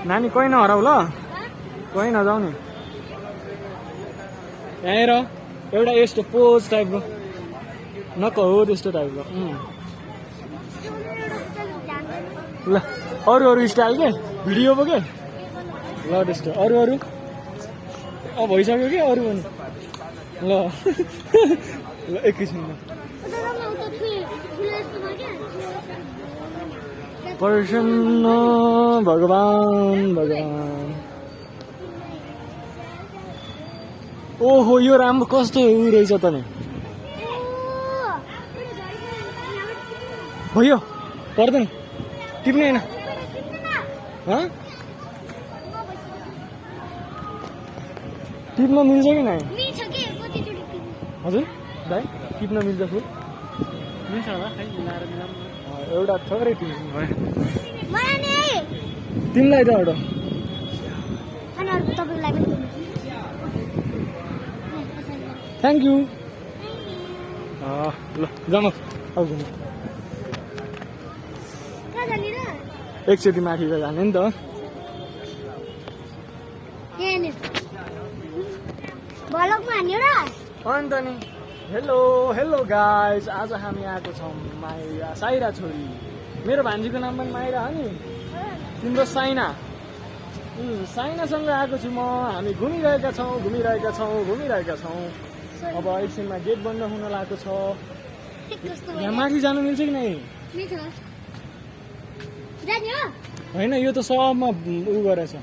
नानी कोही नहराउ ल कोही नजाऊ नि यहाँ हेर एउटा यस्तो पोज टाइपको नक हो त्यस्तो टाइपको ल अरू अरू स्टाइल के भिडियो पो के ल त्यस्तो अरू अरू अब भइसक्यो कि अरू पनि ल ल एकैछिनमा प्रसन्न भगवान भगवान ओहो यो राम्रो कस्तो रहेछ त नि भयो पर्दैन टिप्ने होइन टिप्न मिल्छ कि नै हजुर भाइ टिप्न मिल्छ फुल मिल्छ होला खै मिलाएर मिलाउँ एउटा थोरै टिप्नु भयो तिमीलाई त एउटा थ्याङ्क यू ल जाम एकचोटि माथि त जाने नि त अन्त नि हेलो हेलो गाइज आज हामी आएको छौँ माइरा साइरा छोरी मेरो भान्जीको नाम पनि माइरा हो नि तिम्रो साइना साइनासँग आएको छु म हामी घुमिरहेका छौँ अब एकछिनमा गेट बन्द हुन लागेको छ यहाँ माथि जानु मिल्छ कि नै होइन यो त सबमा उ गरेछ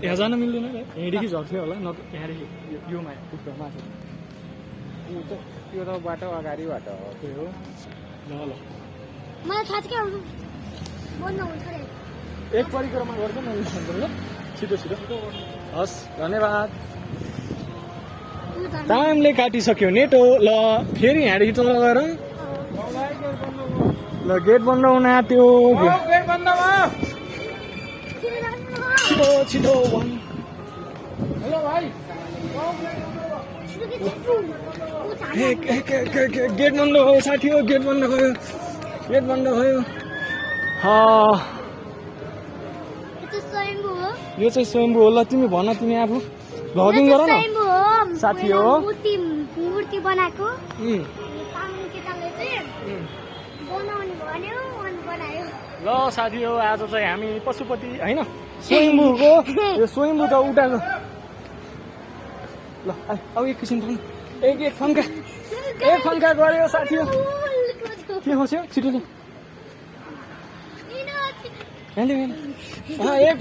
यहाँ जान मिल्दैन यहाँदेखि झर्थ्यो होला न यहाँदेखि यो माथि त्यो त बाटो अगाडिबाट हो त्यही हो ल ल एक परिक्रमा गर्छ मैले ल छिटो छिटो हस् धन्यवाद टाइमले काटिसक्यो नेटो ल फेरि यहाँदेखि तल गएर ल गेट बन्द हुन आँट्यो छिटो छिटो हेलो भाइ गेट बन्द भयो साथी हो गेट बन्द भयो यो चाहिँ स्वयम्भू हो ल तिमी भन तिमी आफू भ्लगिङ गर न साथी हो मूर्ति बनाएको ल साथी हो आज चाहिँ हामी पशुपति होइन स्वयम्भूको यो स्वयम्भू त उठाएको ल अब एकैछिन एक फन्का गऱ्यो साथी हो के होस् छिटो एक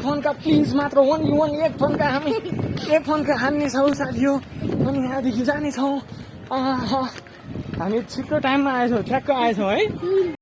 फन्का प्लिज मात्र ओन्ली एक फन्का हामी एक फन्का हान्नेछौँ साथी हो अनि यहाँदेखि जानेछौँ हामी छिटो टाइममा आएछौँ ठ्याक्क आएछौँ है